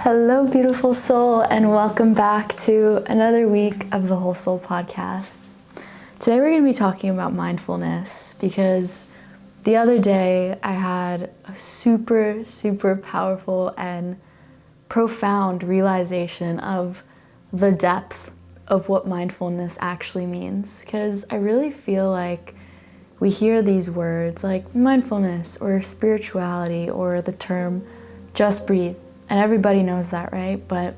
Hello, beautiful soul, and welcome back to another week of the Wholesome podcast. Today we're going to be talking about mindfulness because the other day I had a super powerful and profound realization of the depth of what mindfulness actually means. Because I really feel like we hear these words like mindfulness or spirituality or the term just breathe. And everybody knows that, right? But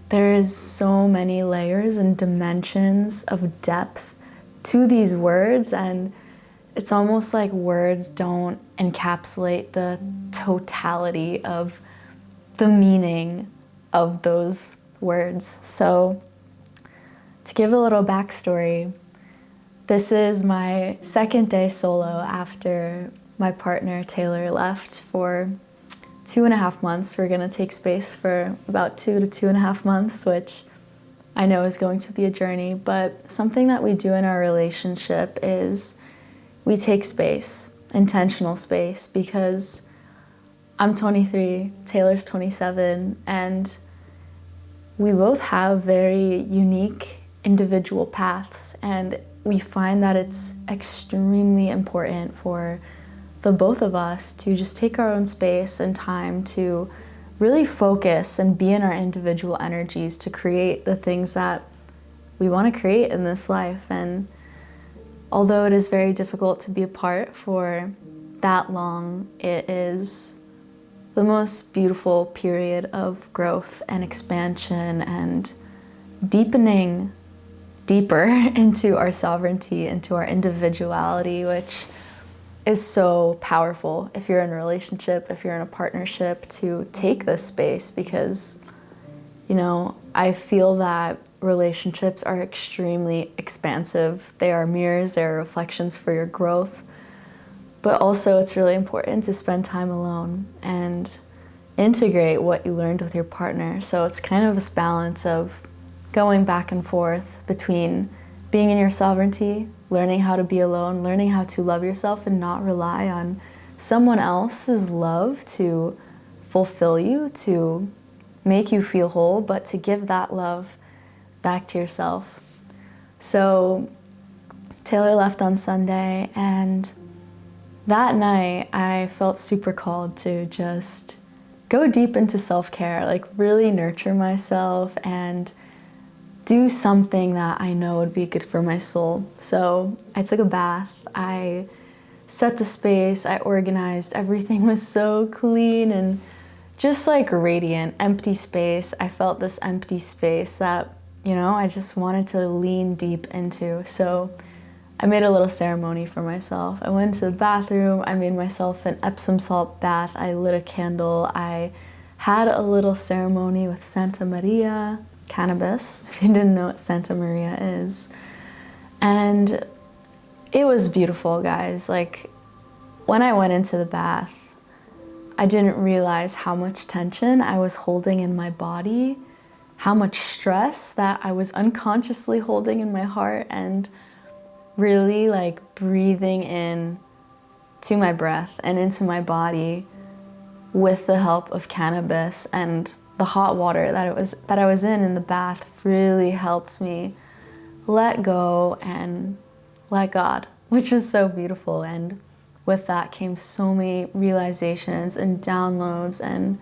there is so many layers and dimensions of depth to these words, and it's almost like words don't encapsulate the totality of the meaning of those words. So to give a little backstory, this is my second day solo after my partner Taylor left for 2.5 months. We're gonna take space for about 2 to 2.5 months, which I know is going to be a journey, but something that we do in our relationship is we take space, intentional space, because I'm 23, Taylor's 27, and we both have very unique individual paths, and we find that it's extremely important for the both of us to just take our own space and time to really focus and be in our individual energies to create the things that we want to create in this life. And although it is very difficult to be apart for that long, it is the most beautiful period of growth and expansion and deepening deeper into our sovereignty, into our individuality, which is so powerful if you're in a relationship, if you're in a partnership, to take this space, because, you know, I feel that relationships are extremely expansive. They are mirrors, they are reflections for your growth, but also it's really important to spend time alone and integrate what you learned with your partner. So it's kind of this balance of going back and forth between being in your sovereignty, learning how to be alone, learning how to love yourself and not rely on someone else's love to fulfill you, to make you feel whole, but to give that love back to yourself. So Taylor left on Sunday, and that night I felt super called to just go deep into self-care, like really nurture myself and do something that I know would be good for my soul. So I took a bath, I set the space, I organized, everything was so clean and just like radiant, empty space. I felt this empty space that, you know, I just wanted to lean deep into. So I made a little ceremony for myself. I went to the bathroom, I made myself an Epsom salt bath, I lit a candle, I had a little ceremony with Santa Maria, cannabis, if you didn't know what Santa Maria is. And it was beautiful, guys. Like, when I went into the bath, I didn't realize how much tension I was holding in my body, how much stress that I was unconsciously holding in my heart, and really like breathing in to my breath and into my body with the help of cannabis. And the hot water that I was in the bath really helped me let go and let God, which is so beautiful. And with that came so many realizations and downloads and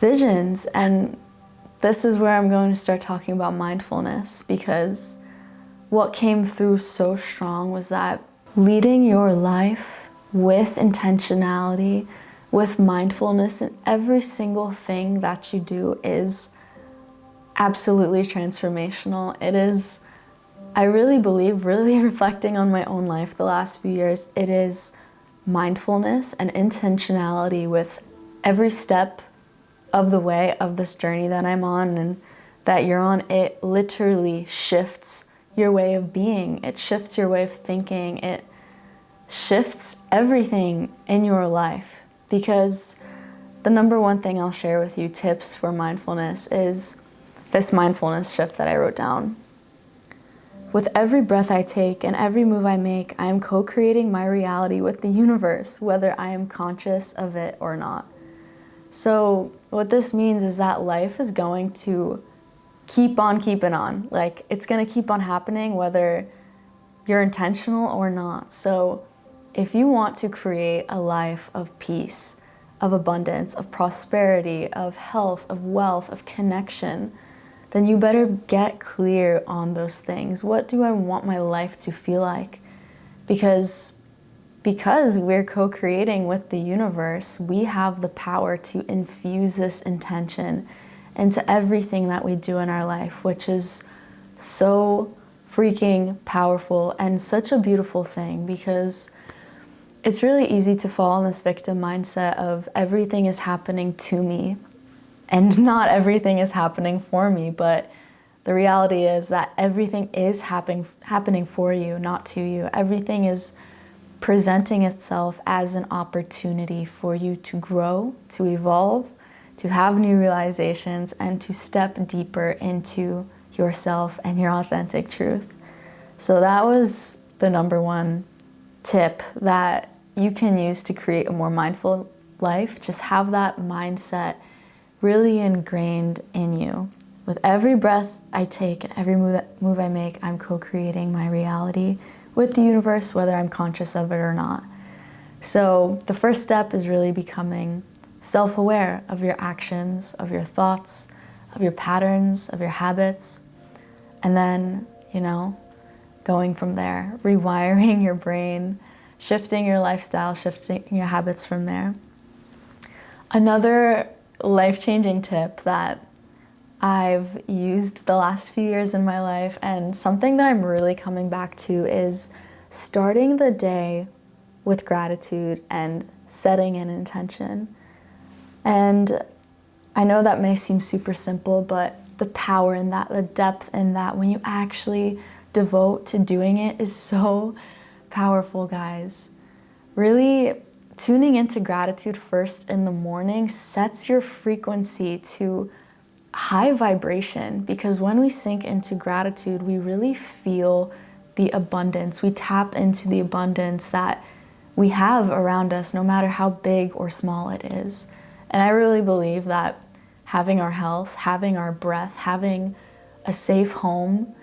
visions. And this is where I'm going to start talking about mindfulness, because what came through so strong was that leading your life with intentionality, with mindfulness in every single thing that you do is absolutely transformational. It is, I really believe, really reflecting on my own life the last few years, it is mindfulness and intentionality with every step of the way of this journey that I'm on and that you're on. It literally shifts your way of being. It shifts your way of thinking. It shifts everything in your life. Because the number one thing I'll share with you, tips for mindfulness, is this mindfulness shift that I wrote down. With every breath I take and every move I make, I am co-creating my reality with the universe, whether I am conscious of it or not. So what this means is that life is going to keep on keeping on. Like, it's going to keep on happening whether you're intentional or not. So if you want to create a life of peace, of abundance, of prosperity, of health, of wealth, of connection, then you better get clear on those things. What do I want my life to feel like? Because we're co-creating with the universe, we have the power to infuse this intention into everything that we do in our life, which is so freaking powerful and such a beautiful thing, because it's really easy to fall in this victim mindset of everything is happening to me and not everything is happening for me. But the reality is that everything is happening for you, not to you. Everything is presenting itself as an opportunity for you to grow, to evolve, to have new realizations, and to step deeper into yourself and your authentic truth. So that was the number one tip that you can use to create a more mindful life. Just have that mindset really ingrained in you. With every breath I take and every move I make, I'm co-creating my reality with the universe, whether I'm conscious of it or not. So the first step is really becoming self-aware of your actions, of your thoughts, of your patterns, of your habits. And then, going from there, rewiring your brain, shifting your lifestyle, shifting your habits from there. Another life-changing tip that I've used the last few years in my life, and something that I'm really coming back to, is starting the day with gratitude and setting an intention. And I know that may seem super simple, but the power in that, the depth in that, when you actually devote to doing it, is so powerful, guys. Really tuning into gratitude first in the morning sets your frequency to high vibration, because when we sink into gratitude, we really feel the abundance. We tap into the abundance that we have around us, no matter how big or small it is. And I really believe that having our health, having our breath, having a safe home,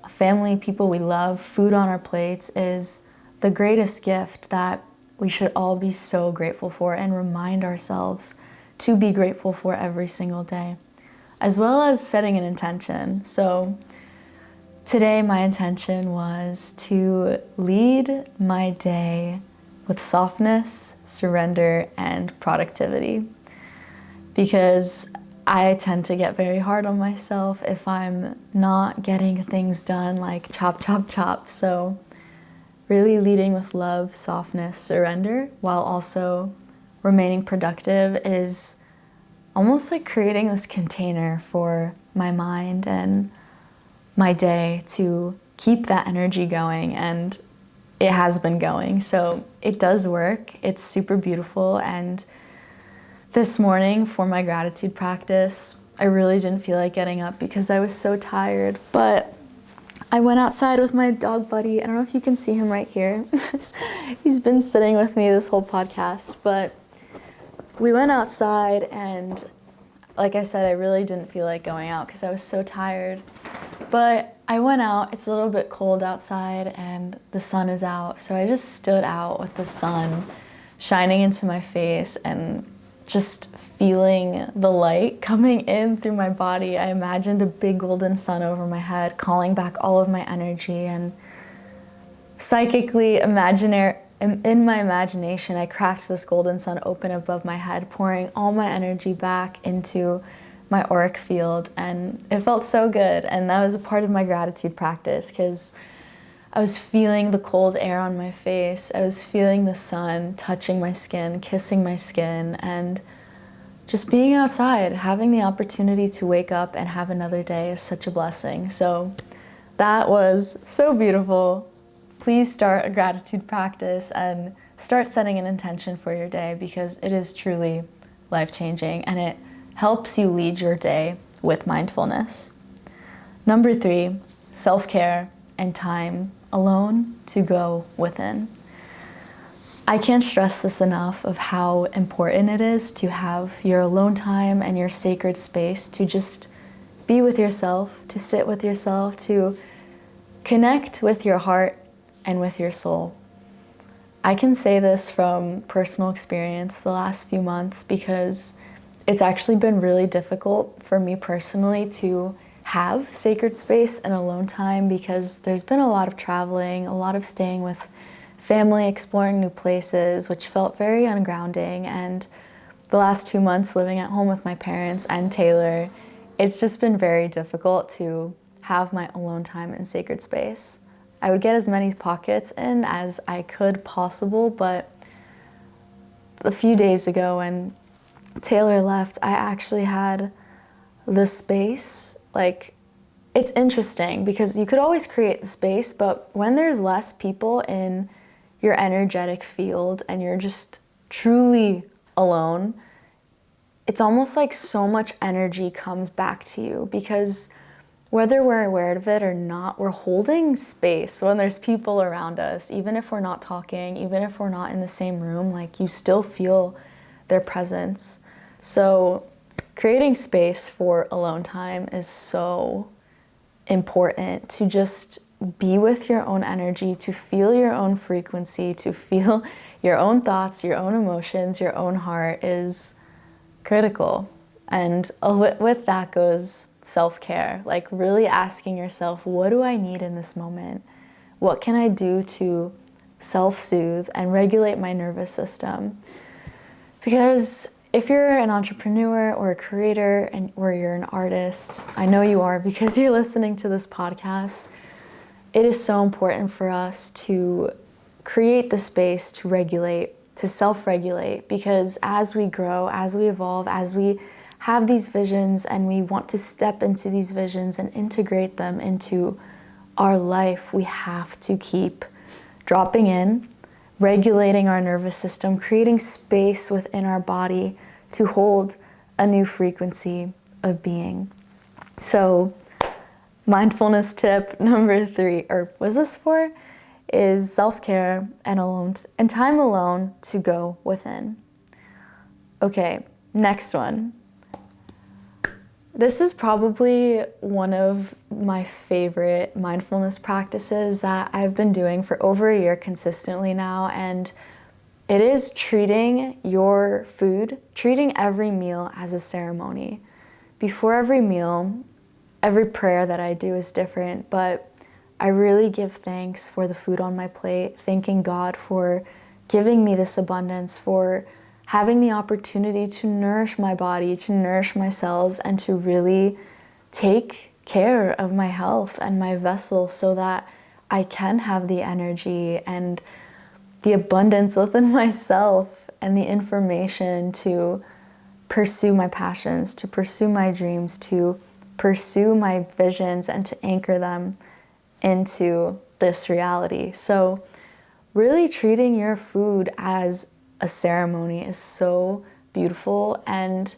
a family, people we love, food on our plates is the greatest gift that we should all be so grateful for and remind ourselves to be grateful for every single day, as well as setting an intention. So today my intention was to lead my day with softness, surrender, and productivity, because I tend to get very hard on myself if I'm not getting things done, like chop, chop, chop. So really leading with love, softness, surrender, while also remaining productive, is almost like creating this container for my mind and my day to keep that energy going. And it has been going, so it does work. It's super beautiful. And this morning for my gratitude practice, I really didn't feel like getting up because I was so tired, but I went outside with my dog buddy. I don't know if you can see him right here. He's been sitting with me this whole podcast, but we went outside, and like I said, I really didn't feel like going out because I was so tired. But I went out. It's a little bit cold outside and the sun is out. So I just stood out with the sun shining into my face and just feeling the light coming in through my body. I imagined a big golden sun over my head, calling back all of my energy, and psychically, in my imagination, I cracked this golden sun open above my head, pouring all my energy back into my auric field, and it felt so good. And that was a part of my gratitude practice, because I was feeling the cold air on my face. I was feeling the sun touching my skin, kissing my skin, and just being outside, having the opportunity to wake up and have another day is such a blessing. So that was so beautiful. Please start a gratitude practice and start setting an intention for your day, because it is truly life-changing and it helps you lead your day with mindfulness. Number 3, self-care and time alone to go within. I can't stress this enough of how important it is to have your alone time and your sacred space to just be with yourself, to sit with yourself, to connect with your heart and with your soul. I can say this from personal experience the last few months because it's actually been really difficult for me personally to have sacred space and alone time because there's been a lot of traveling, a lot of staying with family, exploring new places, which felt very ungrounding. And the last 2 months living at home with my parents and Taylor, it's just been very difficult to have my alone time and sacred space. I would get as many pockets in as I could possible, but a few days ago when Taylor left, I actually had the space. Like, it's interesting because you could always create the space, but when there's less people in your energetic field and you're just truly alone, it's almost like so much energy comes back to you because whether we're aware of it or not, we're holding space when there's people around us. Even if we're not talking, even if we're not in the same room, like you still feel their presence. So creating space for alone time is so important, to just be with your own energy, to feel your own frequency, to feel your own thoughts, your own emotions, your own heart is critical. And with that goes self-care, like really asking yourself, what do I need in this moment? What can I do to self-soothe and regulate my nervous system? Because if you're an entrepreneur or a creator or you're an artist, I know you are because you're listening to this podcast, it is so important for us to create the space to regulate, to self-regulate, because as we grow, as we evolve, as we have these visions and we want to step into these visions and integrate them into our life, we have to keep dropping in, regulating our nervous system, creating space within our body to hold a new frequency of being. So mindfulness tip number 3, or was this 4, is self-care and time alone to go within. Okay, next one. This is probably one of my favorite mindfulness practices that I've been doing for over a year consistently now, and it is treating your food, treating every meal as a ceremony. Before every meal, every prayer that I do is different, but I really give thanks for the food on my plate, thanking God for giving me this abundance, for having the opportunity to nourish my body, to nourish my cells, and to really take care of my health and my vessel so that I can have the energy and the abundance within myself and the information to pursue my passions, to pursue my dreams, to pursue my visions, and to anchor them into this reality. So really treating your food as a ceremony is so beautiful, and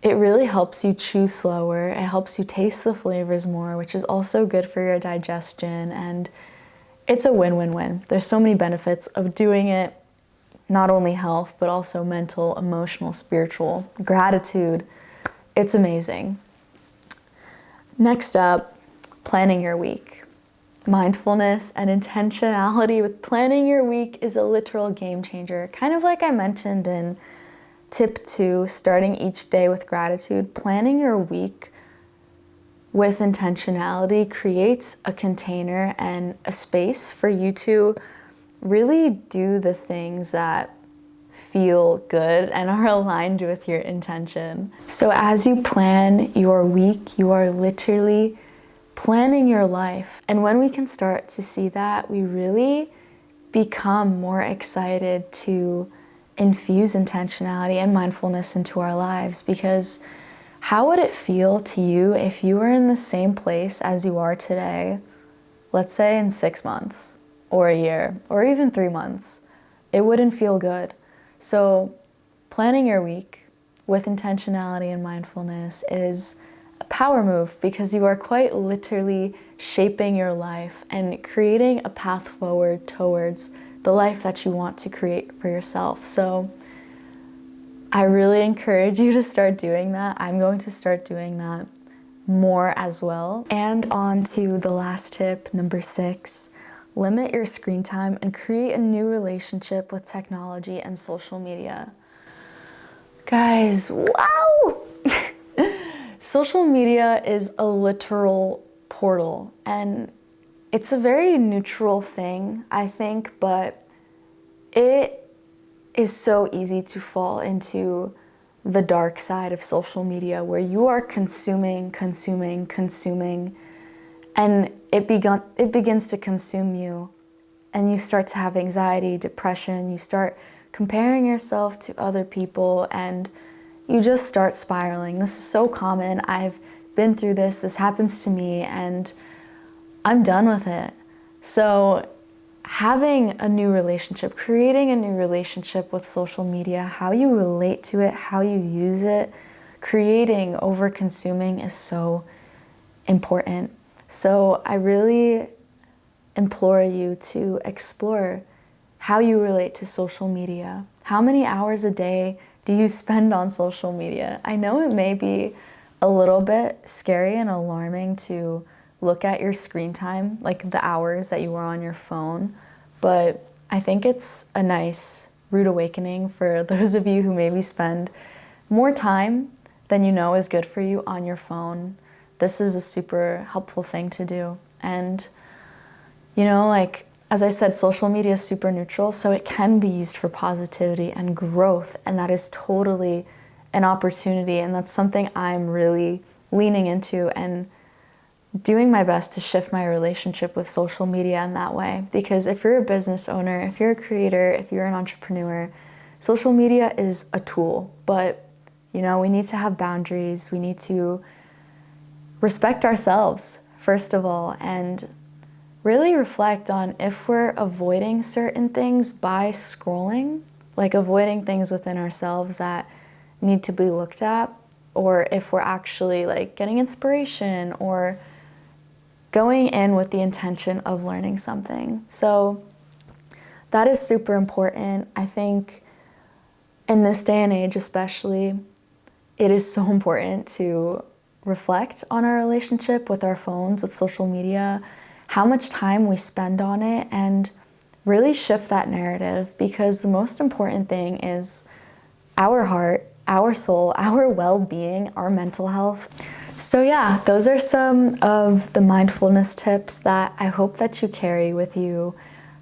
it really helps you chew slower. It helps you taste the flavors more, which is also good for your digestion, and it's a win-win-win. There's so many benefits of doing it, not only health, but also mental, emotional, spiritual, gratitude. It's amazing. Next up, planning your week. Mindfulness and intentionality with planning your week is a literal game changer. Kind of like I mentioned in tip 2, starting each day with gratitude, planning your week with intentionality creates a container and a space for you to really do the things that feel good and are aligned with your intention. So as you plan your week, you are literally planning your life. And when we can start to see that, we really become more excited to infuse intentionality and mindfulness into our lives. Because how would it feel to you if you were in the same place as you are today, let's say in 6 months or a year or even 3 months? It wouldn't feel good. So planning your week with intentionality and mindfulness is a power move, because you are quite literally shaping your life and creating a path forward towards the life that you want to create for yourself. So I really encourage you to start doing that. I'm going to start doing that more as well. And on to the last tip, number 6, limit your screen time and create a new relationship with technology and social media. Guys, wow! Social media is a literal portal, and it's a very neutral thing, I think, but it is so easy to fall into the dark side of social media where you are consuming, and it begins to consume you, and you start to have anxiety, depression, you start comparing yourself to other people, and you just start spiraling. This is so common. I've been through this. This happens to me, and I'm done with it. So having a new relationship, creating a new relationship with social media, how you relate to it, how you use it, creating over consuming is so important. So I really implore you to explore how you relate to social media. How many hours a day do you spend on social media? I know it may be a little bit scary and alarming to look at your screen time, like the hours that you are on your phone, but I think it's a nice rude awakening for those of you who maybe spend more time than you know is good for you on your phone. This is a super helpful thing to do. And like, as I said, social media is super neutral, so it can be used for positivity and growth, and that is totally an opportunity, and that's something I'm really leaning into and doing my best to shift my relationship with social media in that way. Because if you're a business owner, if you're a creator, if you're an entrepreneur, social media is a tool, but we need to have boundaries. We need to respect ourselves, first of all, and really reflect on if we're avoiding certain things by scrolling, like avoiding things within ourselves that need to be looked at, or if we're actually like getting inspiration or going in with the intention of learning something. So that is super important. I think in this day and age especially, it is so important to reflect on our relationship with our phones, with social media, how much time we spend on it, and really shift that narrative, because the most important thing is our heart, our soul, our well-being, our mental health. So yeah, those are some of the mindfulness tips that I hope that you carry with you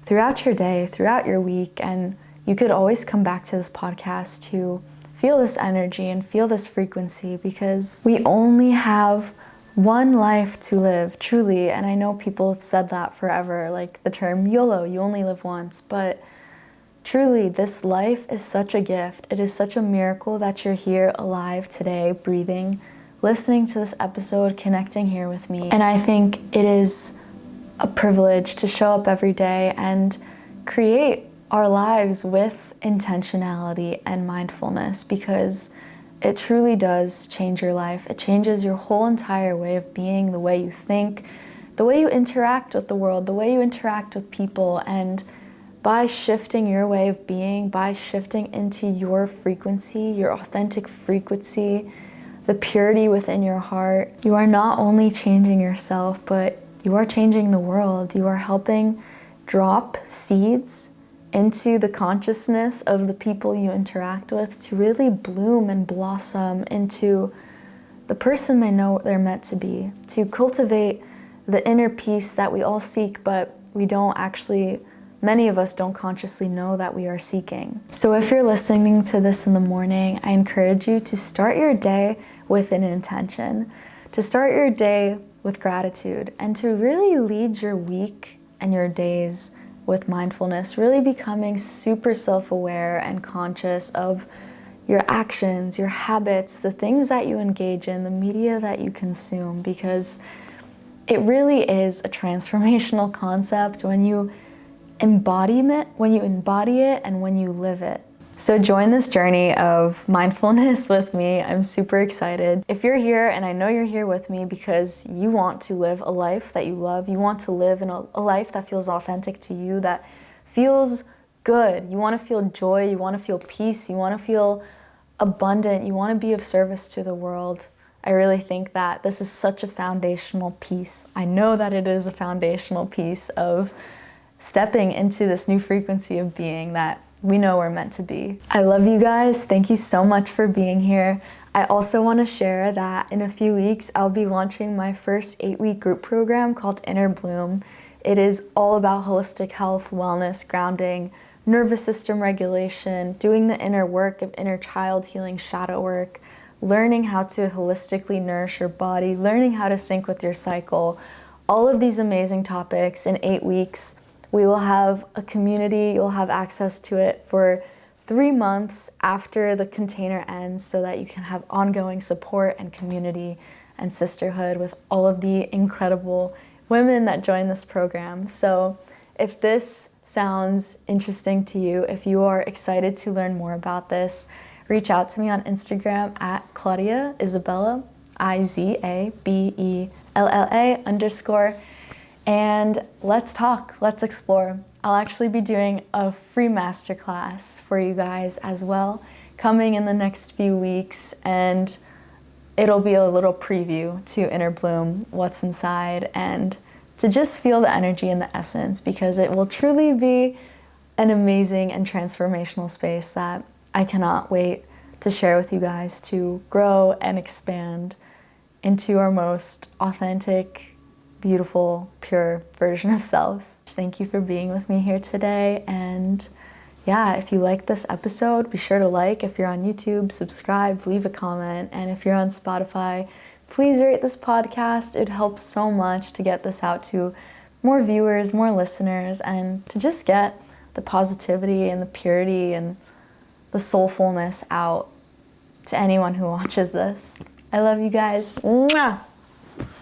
throughout your day, throughout your week, and you could always come back to this podcast to feel this energy and feel this frequency, because we only have one life to live, truly. And I know people have said that forever, like the term YOLO, you only live once, but truly this life is such a gift. It is such a miracle that you're here alive today, breathing, listening to this episode, connecting here with me. And I think it is a privilege to show up every day and create our lives with intentionality and mindfulness, because it truly does change your life. It changes your whole entire way of being, the way you think, the way you interact with the world, the way you interact with people. And by shifting your way of being, by shifting into your frequency, your authentic frequency, the purity within your heart, you are not only changing yourself, but you are changing the world. You are helping drop seeds into the consciousness of the people you interact with to really bloom and blossom into the person they know they're meant to be, to cultivate the inner peace that we all seek, but we don't actually, many of us don't consciously know that we are seeking. So if you're listening to this in the morning, I encourage you to start your day with an intention, to start your day with gratitude, and to really lead your week and your days with mindfulness, really becoming super self-aware and conscious of your actions, your habits, the things that you engage in, the media that you consume, because it really is a transformational concept when you embody it and when you live it. So join this journey of mindfulness with me. I'm super excited. If you're here, and I know you're here with me because you want to live a life that you love, you want to live in a life that feels authentic to you, that feels good. You want to feel joy, you want to feel peace, you want to feel abundant, you want to be of service to the world. I really think that this is such a foundational piece. I know that it is a foundational piece of stepping into this new frequency of being that we know we're meant to be. I love you guys. Thank you so much for being here. I also want to share that in a few weeks, I'll be launching my first 8-week group program called Inner Bloom. It is all about holistic health, wellness, grounding, nervous system regulation, doing the inner work of inner child healing, shadow work, learning how to holistically nourish your body, learning how to sync with your cycle. All of these amazing topics in 8 weeks. We will have a community, you'll have access to it for 3 months after the container ends so that you can have ongoing support and community and sisterhood with all of the incredible women that join this program. So if this sounds interesting to you, if you are excited to learn more about this, reach out to me on Instagram at Claudia Isabella, IZABELLA_. And let's talk, let's explore. I'll actually be doing a free masterclass for you guys as well, coming in the next few weeks, and it'll be a little preview to Inner Bloom, what's inside, and to just feel the energy and the essence, because it will truly be an amazing and transformational space that I cannot wait to share with you guys to grow and expand into our most authentic, beautiful, pure version of selves. Thank you for being with me here today. And yeah, if you like this episode, be sure to like. If you're on YouTube, subscribe, leave a comment. And if you're on Spotify, please rate this podcast. It helps so much to get this out to more viewers, more listeners, and to just get the positivity and the purity and the soulfulness out to anyone who watches this. I love you guys. Mwah!